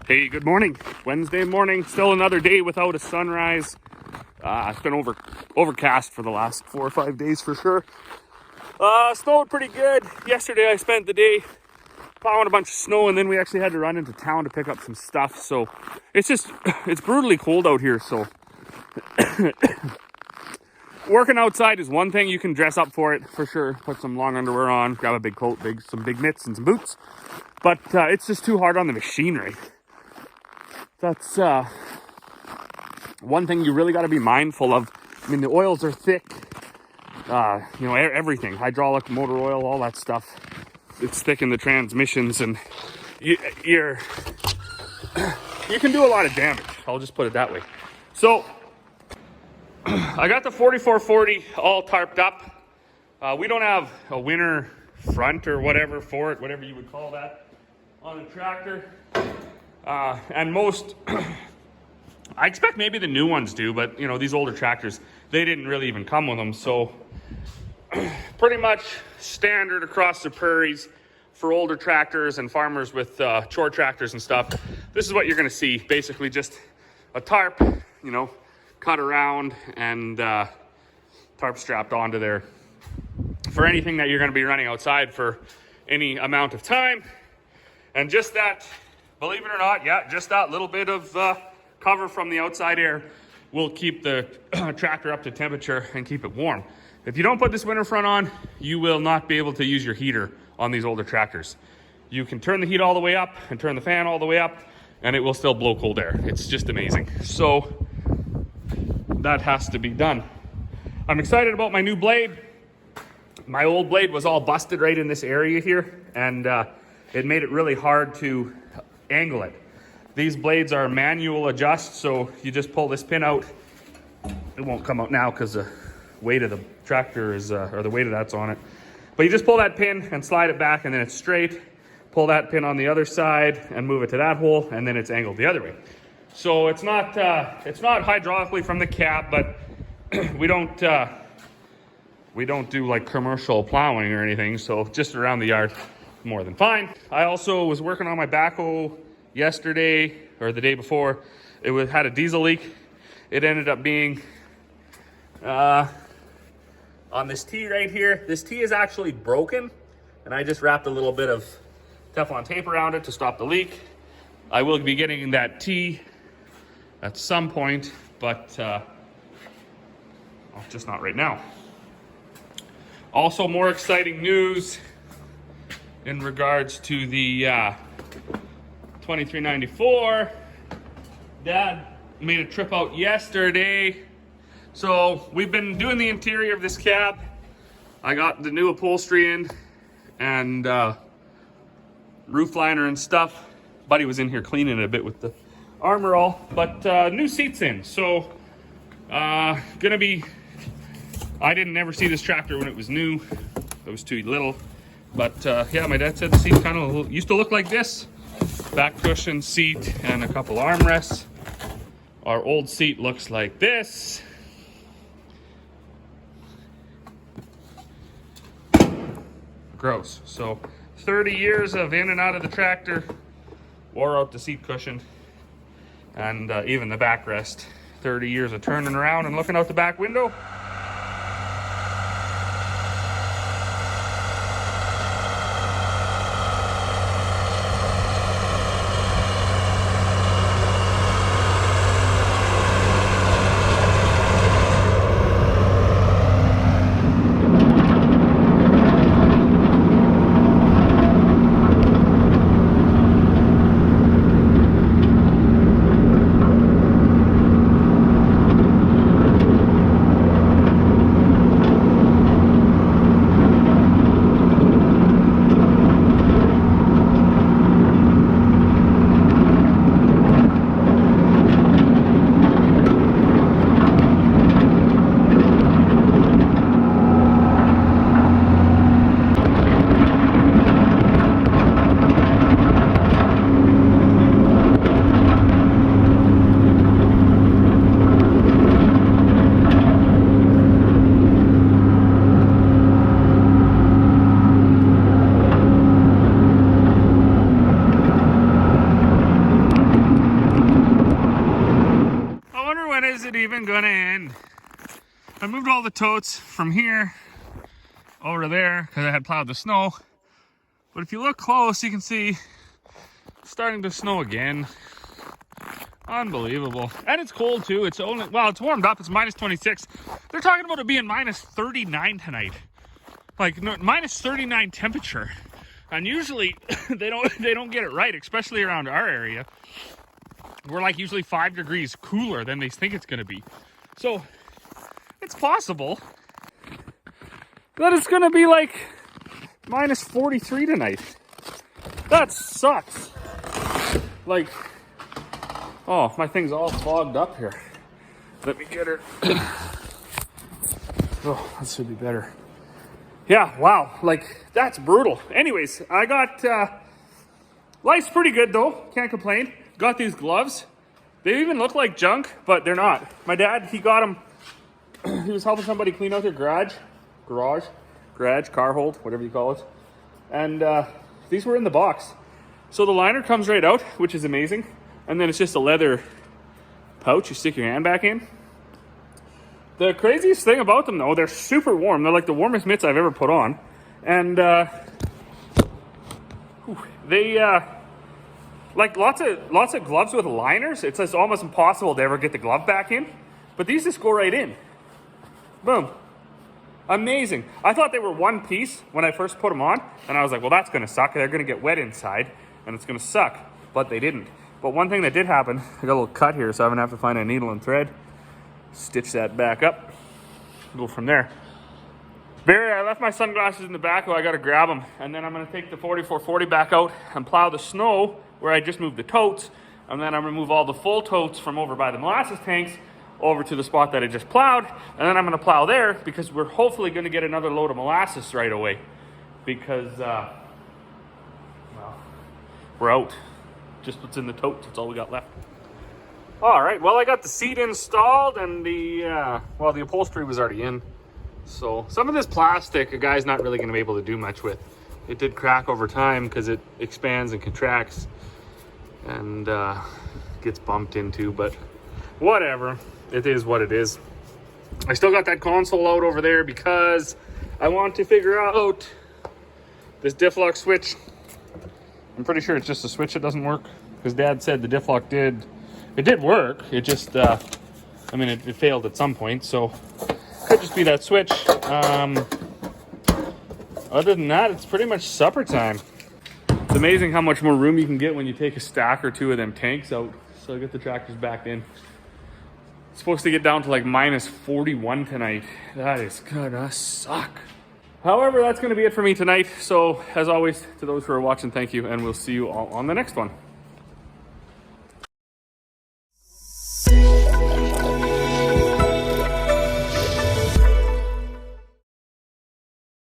Hey, good morning. Wednesday morning, still another day without a sunrise. It's been overcast for the last 4 or 5 days for sure. Snowed pretty good. Yesterday I spent the day plowing a bunch of snow, and then we actually had to run into town to pick up some stuff. So it's brutally cold out here. So working outside is one thing. You can dress up for it for sure. Put some long underwear on, grab a big coat, some big mitts and some boots. But it's just too hard on the machinery. That's one thing you really got to be mindful of. I mean, the oils are thick. Everything, hydraulic, motor oil, all that stuff. It's thick in the transmissions, and you can do a lot of damage. I'll just put it that way. So I got the 4440 all tarped up. We don't have a winter front or whatever for it, whatever you would call that, on a tractor. And most, I expect maybe the new ones do, but these older tractors, they didn't really even come with them. So pretty much standard across the prairies for older tractors and farmers with chore tractors and stuff. This is what you're gonna see. Basically just a tarp, cut around and tarp strapped onto there for anything that you're gonna be running outside for any amount of time. And just that, believe it or not, just that little bit of cover from the outside air will keep the tractor up to temperature and keep it warm. If you don't put this winter front on, you will not be able to use your heater on these older tractors. You can turn the heat all the way up and turn the fan all the way up, and it will still blow cold air. It's just amazing. So that has to be done. I'm excited about my new blade. My old blade was all busted right in this area here, and it made it really hard to angle it. These blades are manual adjust, so you just pull this pin out. It won't come out now because the weight of the tractor is, or the weight of that's on it. But you just pull that pin and slide it back, and then it's straight. Pull that pin on the other side and move it to that hole, and then it's angled the other way. So it's not hydraulically from the cab, but we don't do like commercial plowing or anything. So just around the yard, more than fine. I also was working on my backhoe yesterday or the day before. It had a diesel leak. It ended up being on this T right here. This T is actually broken, and I just wrapped a little bit of Teflon tape around it to stop the leak. I will be getting that T at some point, but just not right now. Also, more exciting news in regards to the 2394. Dad made a trip out yesterday. So we've been doing the interior of this cab. I got the new upholstery in and roof liner and stuff. Buddy was in here cleaning it a bit with the armor all, but new seats in. So gonna be, I didn't ever see this tractor when it was new. It was too little. But yeah, my dad said the seat kind of used to look like this. Back cushion, seat, and a couple armrests. Our old seat looks like this. Gross. So 30 years of in and out of the tractor, wore out the seat cushion, and even the backrest. 30 years of turning around and looking out the back window. is it even gonna end? I moved all the totes from here over to there because I had plowed the snow. But if you look close, you can see it's starting to snow again. Unbelievable. And it's cold too. It's only, well, it's warmed up. It's minus 26. They're talking about it being minus 39 tonight. Like no, minus 39 temperature. And usually they don't get it right, especially around our area. We're like usually 5 degrees cooler than they think it's going to be. So it's possible that it's going to be like minus 43 tonight. That sucks. Like, oh, my thing's all fogged up here. Let me get her. Oh, that should be better. Yeah, wow, like, that's brutal. Anyways, I got, life's pretty good though, can't complain. Got these gloves. They even look like junk, but they're not. My dad, he got them, he was helping somebody clean out their garage, car hold, whatever you call it. And these were in the box. So the liner comes right out, which is amazing. And then it's just a leather pouch you stick your hand back in. The craziest thing about them though, they're super warm. They're like the warmest mitts I've ever put on. And they, like lots of gloves with liners, it's just almost impossible to ever get the glove back in. But these just go right in. Boom. Amazing. I thought they were one piece when I first put them on. And I was like, well, that's going to suck. They're going to get wet inside and it's going to suck. But they didn't. But one thing that did happen, I got a little cut here, so I'm gonna have to find a needle and thread, stitch that back up, go from there. Barry, I left my sunglasses in the back, I gotta grab them, and then I'm gonna take the 4440 back out and plow the snow where I just moved the totes, and then I'm gonna move all the full totes from over by the molasses tanks over to the spot that I just plowed, and then I'm gonna plow there because we're hopefully gonna get another load of molasses right away because, well, we're out. Just what's in the totes, that's all we got left. All right, well, I got the seat installed and the, well, the upholstery was already in. So some of this plastic, a guy's not really gonna be able to do much with. It did crack over time because it expands and contracts and gets bumped into, but whatever, it is what it is. I still got that console out over there because I want to figure out this diff lock switch. I'm pretty sure it's just a switch that doesn't work because Dad said the diff lock did work. It just, I mean, it failed at some point, so could just be that switch. Other than that, it's pretty much supper time. It's amazing how much more room you can get when you take a stack or two of them tanks out. So I get the tractors back in. It's supposed to get down to like minus 41 tonight. That is gonna suck. However, that's going to be it for me tonight. So, as always, to those who are watching, thank you, and we'll see you all on the next one.